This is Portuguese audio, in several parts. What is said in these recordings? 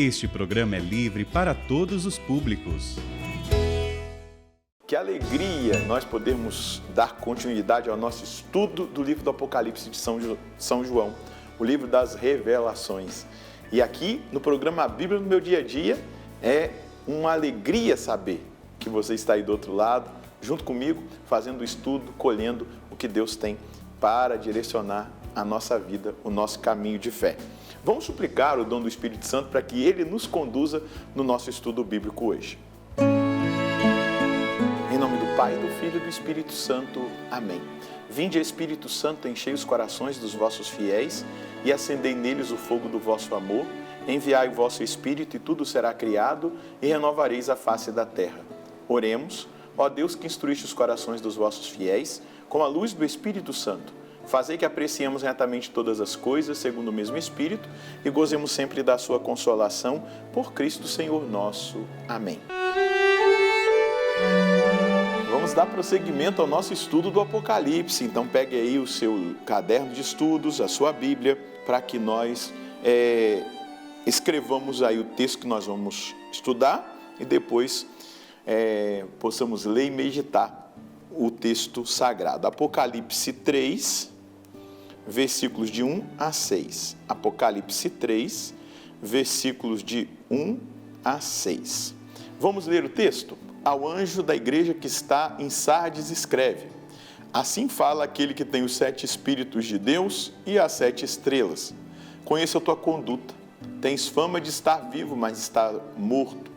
Este programa é livre para todos os públicos. Que alegria nós podermos dar continuidade ao nosso estudo do livro do Apocalipse de São João, o livro das revelações. E aqui no programa A Bíblia no Meu Dia a Dia é uma alegria saber que você está aí do outro lado, junto comigo, fazendo o estudo, colhendo o que Deus tem para direcionar a nossa vida, o nosso caminho de fé. Vamos suplicar o dom do Espírito Santo para que ele nos conduza no nosso estudo bíblico hoje. Em nome do Pai, do Filho e do Espírito Santo. Amém. Vinde, Espírito Santo, enchei os corações dos vossos fiéis e acendei neles o fogo do vosso amor. Enviai o vosso Espírito e tudo será criado e renovareis a face da terra. Oremos, ó Deus que instruíste os corações dos vossos fiéis com a luz do Espírito Santo. Fazei que apreciemos retamente todas as coisas, segundo o mesmo Espírito, e gozemos sempre da sua consolação, por Cristo Senhor nosso. Amém. Vamos dar prosseguimento ao nosso estudo do Apocalipse. Então pegue aí o seu caderno de estudos, a sua Bíblia, para que nós escrevamos aí o texto que nós vamos estudar e depois possamos ler e meditar o texto sagrado. Apocalipse 3, versículos de 1 a 6. Apocalipse 3, versículos de 1 a 6. Vamos ler o texto? Ao anjo da igreja que está em Sardes escreve: assim fala aquele que tem os 7 Espíritos de Deus e as 7 estrelas. Conheço a tua conduta. Tens fama de estar vivo, mas está morto.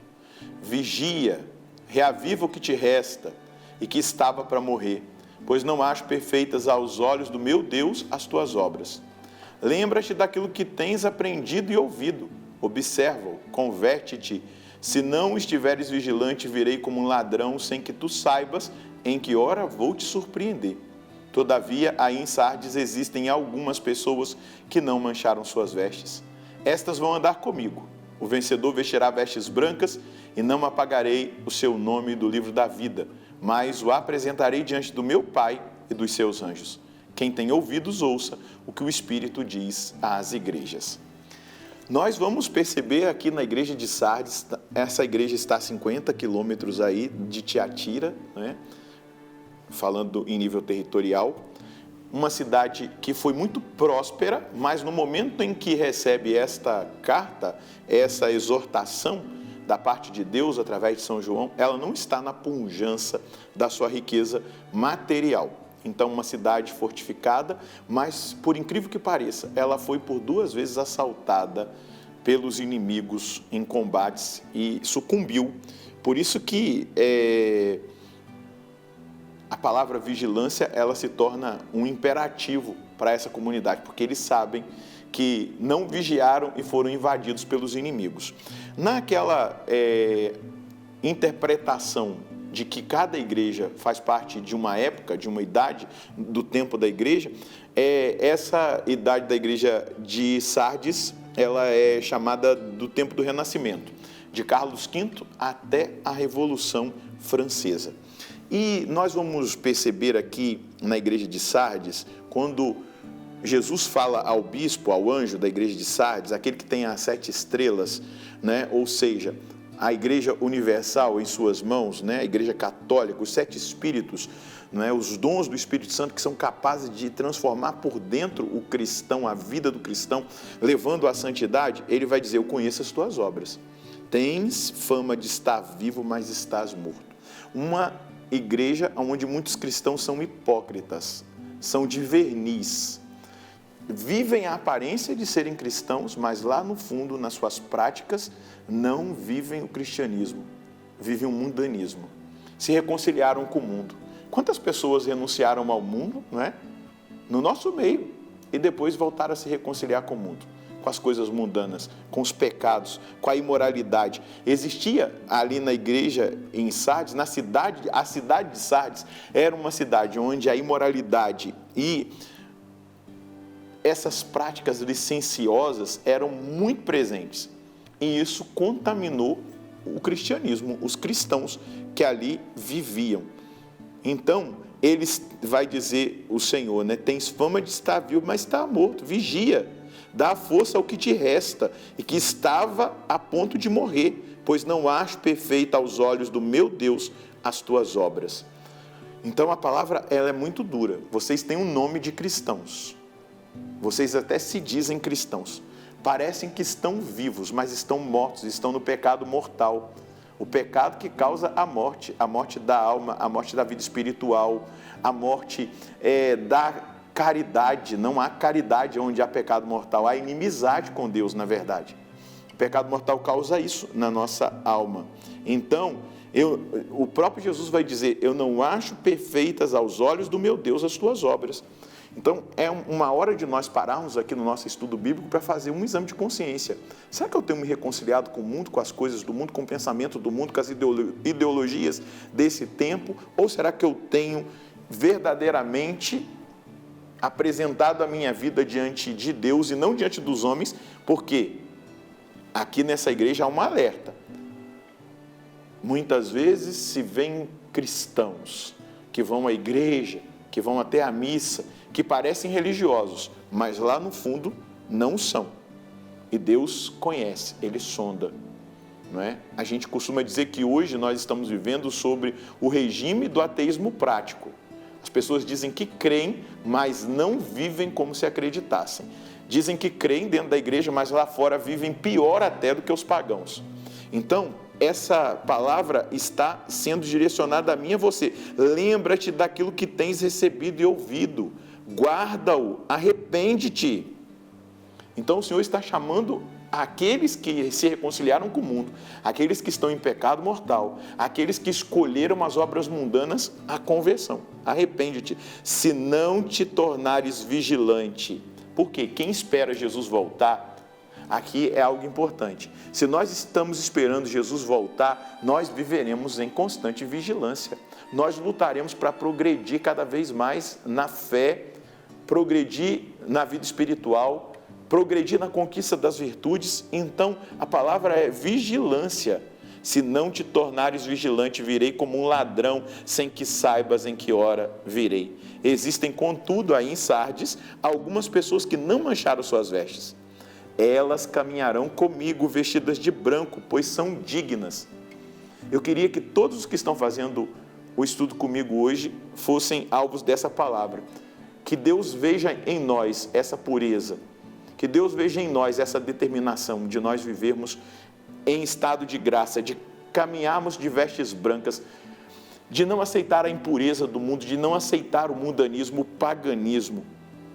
Vigia, reaviva o que te resta e que estava para morrer, pois não acho perfeitas aos olhos do meu Deus as tuas obras. Lembra-te daquilo que tens aprendido e ouvido. Observa-o, converte-te. Se não estiveres vigilante, virei como um ladrão, sem que tu saibas em que hora vou te surpreender. Todavia, aí em Sardes existem algumas pessoas que não mancharam suas vestes. Estas vão andar comigo. O vencedor vestirá vestes brancas e não apagarei o seu nome do livro da vida, mas o apresentarei diante do meu Pai e dos seus anjos. Quem tem ouvidos, ouça o que o Espírito diz às igrejas. Nós vamos perceber aqui na igreja de Sardes, essa igreja está a 50 quilômetros aí de Tiatira, né? Falando em nível territorial, uma cidade que foi muito próspera, mas no momento em que recebe esta carta, essa exortação da parte de Deus através de São João, ela não está na pujança da sua riqueza material. Então, uma cidade fortificada, mas, por incrível que pareça, ela foi por 2 vezes assaltada pelos inimigos em combates e sucumbiu. Por isso que a palavra vigilância, ela se torna um imperativo para essa comunidade, porque eles sabem que não vigiaram e foram invadidos pelos inimigos. Naquela interpretação de que cada igreja faz parte de uma época, de uma idade do tempo da igreja, essa idade da igreja de Sardes, ela é chamada do tempo do Renascimento, de Carlos V até a Revolução Francesa. E nós vamos perceber aqui na igreja de Sardes, quando Jesus fala ao bispo, ao anjo da igreja de Sardes, aquele que tem as 7 estrelas, né? Ou seja, a igreja universal em suas mãos, né? A igreja católica, os 7 espíritos, né? Os dons do Espírito Santo que são capazes de transformar por dentro o cristão, a vida do cristão, levando à santidade. Ele vai dizer: eu conheço as tuas obras. Tens fama de estar vivo, mas estás morto. Uma igreja onde muitos cristãos são hipócritas, são de verniz. Vivem a aparência de serem cristãos, mas lá no fundo, nas suas práticas, não vivem o cristianismo, vivem o mundanismo. Se reconciliaram com o mundo. Quantas pessoas renunciaram ao mundo, não é? No nosso meio, e depois voltaram a se reconciliar com o mundo, com as coisas mundanas, com os pecados, com a imoralidade. Existia ali na igreja em Sardes, a cidade de Sardes era uma cidade onde a imoralidade e essas práticas licenciosas eram muito presentes. E isso contaminou o cristianismo, os cristãos que ali viviam. Então, vai dizer o Senhor, né? Tens fama de estar vivo, mas está morto. Vigia, Dá força ao que te resta e que estava a ponto de morrer, pois não acho perfeita aos olhos do meu Deus as tuas obras. Então a palavra ela é muito dura. Vocês têm um nome de cristãos. Vocês até se dizem cristãos. Parecem que estão vivos, mas estão mortos, estão no pecado mortal. O pecado que causa a morte da alma, a morte da vida espiritual, a morte da caridade. Não há caridade onde há pecado mortal, há inimizade com Deus, na verdade. O pecado mortal causa isso na nossa alma. Então, o próprio Jesus vai dizer, eu não acho perfeitas aos olhos do meu Deus as tuas obras. Então, é uma hora de nós pararmos aqui no nosso estudo bíblico para fazer um exame de consciência. Será que eu tenho me reconciliado com o mundo, com as coisas do mundo, com o pensamento do mundo, com as ideologias desse tempo? Ou será que eu tenho verdadeiramente apresentado a minha vida diante de Deus e não diante dos homens? Porque aqui nessa igreja há um alerta. Muitas vezes se vêem cristãos que vão à igreja, que vão até a missa, que parecem religiosos, mas lá no fundo não são. E Deus conhece, Ele sonda. Não é? A gente costuma dizer que hoje nós estamos vivendo sobre o regime do ateísmo prático. As pessoas dizem que creem, mas não vivem como se acreditassem. Dizem que creem dentro da igreja, mas lá fora vivem pior até do que os pagãos. Então, essa palavra está sendo direcionada a mim e a você. Lembra-te daquilo que tens recebido e ouvido. Guarda-o, arrepende-te. Então o Senhor está chamando aqueles que se reconciliaram com o mundo, aqueles que estão em pecado mortal, aqueles que escolheram as obras mundanas, à conversão. Arrepende-te, se não te tornares vigilante. Porque quem espera Jesus voltar, aqui é algo importante. Se nós estamos esperando Jesus voltar, nós viveremos em constante vigilância. Nós lutaremos para progredir cada vez mais na fé, progredir na vida espiritual, progredir na conquista das virtudes. Então, a palavra é vigilância. Se não te tornares vigilante, virei como um ladrão, sem que saibas em que hora virei. Existem, contudo, aí em Sardes, algumas pessoas que não mancharam suas vestes. Elas caminharão comigo vestidas de branco, pois são dignas. Eu queria que todos os que estão fazendo o estudo comigo hoje fossem alvos dessa palavra. Que Deus veja em nós essa pureza, que Deus veja em nós essa determinação de nós vivermos em estado de graça, de caminharmos de vestes brancas, de não aceitar a impureza do mundo, de não aceitar o mundanismo, o paganismo.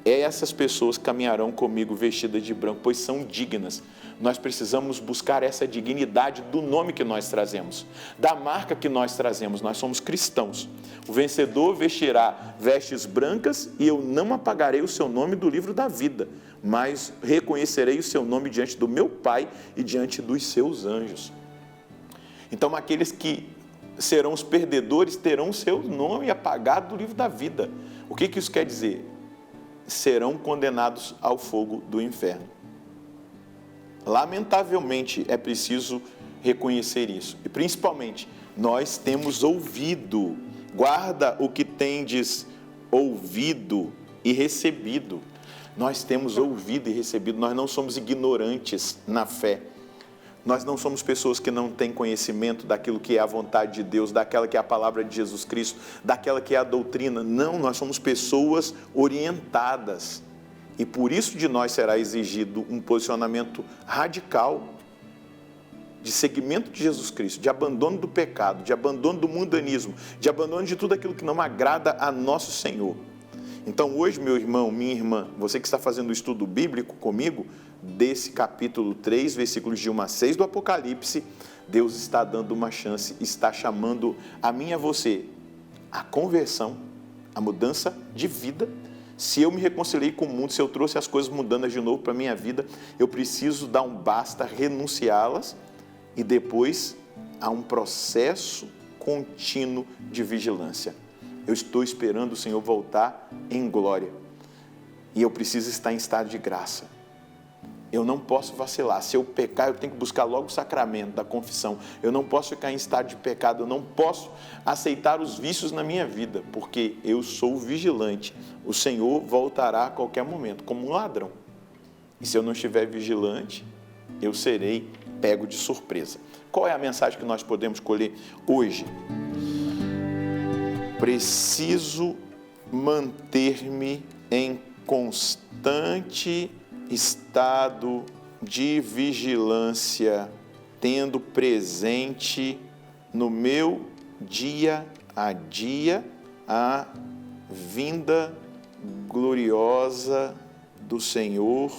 Essas pessoas caminharão comigo vestidas de branco, pois são dignas. Nós precisamos buscar essa dignidade do nome que nós trazemos, da marca que nós trazemos. Nós somos cristãos. O vencedor vestirá vestes brancas e eu não apagarei o seu nome do livro da vida, mas reconhecerei o seu nome diante do meu Pai e diante dos seus anjos. Então, aqueles que serão os perdedores terão o seu nome apagado do livro da vida. O que isso quer dizer? Serão condenados ao fogo do inferno. Lamentavelmente, é preciso reconhecer isso. E principalmente, nós temos ouvido. Guarda o que tendes ouvido e recebido. Nós temos ouvido e recebido. Nós não somos ignorantes na fé. Nós não somos pessoas que não têm conhecimento daquilo que é a vontade de Deus, daquela que é a palavra de Jesus Cristo, daquela que é a doutrina. Não, nós somos pessoas orientadas. E por isso de nós será exigido um posicionamento radical de seguimento de Jesus Cristo, de abandono do pecado, de abandono do mundanismo, de abandono de tudo aquilo que não agrada a nosso Senhor. Então hoje, meu irmão, minha irmã, você que está fazendo o estudo bíblico comigo, desse capítulo 3, versículos de 1 a 6 do Apocalipse, Deus está dando uma chance, está chamando a mim e a você a conversão, a mudança de vida. Se eu me reconciliei com o mundo, se eu trouxe as coisas mundanas de novo para a minha vida, eu preciso dar um basta, renunciá-las e depois há um processo contínuo de vigilância. Eu estou esperando o Senhor voltar em glória e eu preciso estar em estado de graça. Eu não posso vacilar. Se eu pecar, eu tenho que buscar logo o sacramento da confissão. Eu não posso ficar em estado de pecado. Eu não posso aceitar os vícios na minha vida, porque eu sou vigilante. O Senhor voltará a qualquer momento, como um ladrão. E se eu não estiver vigilante, eu serei pego de surpresa. Qual é a mensagem que nós podemos colher hoje? Preciso manter-me em constante estado de vigilância, tendo presente no meu dia a dia a vinda gloriosa do Senhor,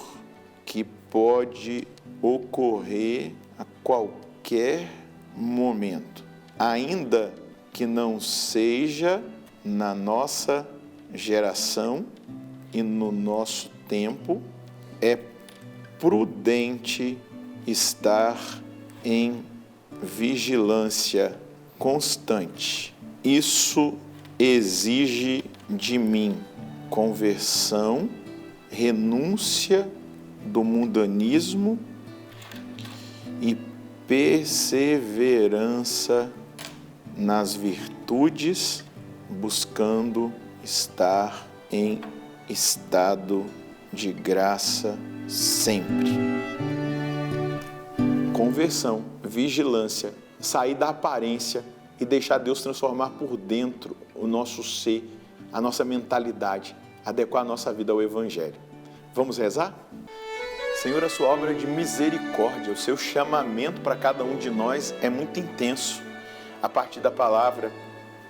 que pode ocorrer a qualquer momento, ainda que não seja na nossa geração e no nosso tempo. É prudente estar em vigilância constante. Isso exige de mim conversão, renúncia do mundanismo e perseverança nas virtudes, buscando estar em estado de graça sempre. Conversão, vigilância, sair da aparência e deixar Deus transformar por dentro o nosso ser, a nossa mentalidade, adequar a nossa vida ao Evangelho. Vamos rezar? Senhor, a sua obra de misericórdia, o seu chamamento para cada um de nós é muito intenso. A partir da palavra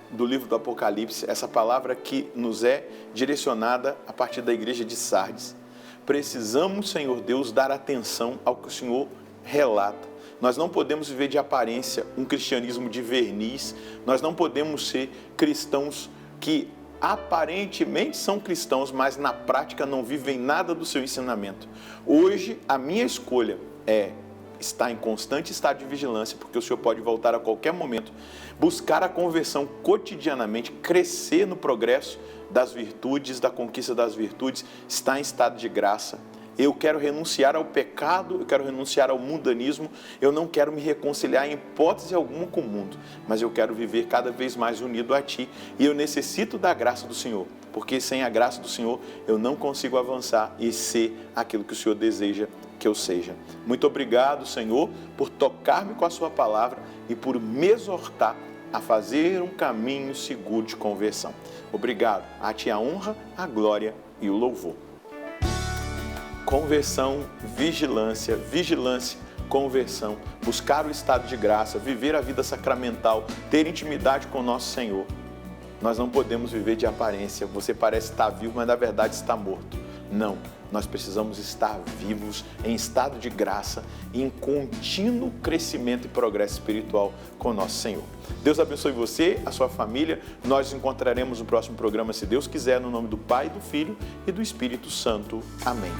do livro do Apocalipse, essa palavra que nos é direcionada a partir da igreja de Sardes. Precisamos, Senhor Deus, dar atenção ao que o Senhor relata. Nós não podemos viver de aparência um cristianismo de verniz, nós não podemos ser cristãos que aparentemente são cristãos, mas na prática não vivem nada do seu ensinamento. Hoje, a minha escolha é estar em constante estado de vigilância, porque o Senhor pode voltar a qualquer momento, buscar a conversão cotidianamente, crescer no progresso das virtudes, da conquista das virtudes, estar em estado de graça. Eu quero renunciar ao pecado, eu quero renunciar ao mundanismo, eu não quero me reconciliar em hipótese alguma com o mundo, mas eu quero viver cada vez mais unido a Ti, e eu necessito da graça do Senhor, porque sem a graça do Senhor eu não consigo avançar e ser aquilo que o Senhor deseja que eu seja. Muito obrigado, Senhor, por tocar-me com a sua palavra e por me exortar a fazer um caminho seguro de conversão. Obrigado. A Ti a honra, a glória e o louvor. Conversão, vigilância, vigilância, conversão, buscar o estado de graça, viver a vida sacramental, ter intimidade com o nosso Senhor. Nós não podemos viver de aparência. Você parece estar vivo, mas na verdade está morto. Não, nós precisamos estar vivos, em estado de graça e em contínuo crescimento e progresso espiritual com o nosso Senhor. Deus abençoe você, a sua família. Nós nos encontraremos no próximo programa, se Deus quiser, no nome do Pai, do Filho e do Espírito Santo. Amém.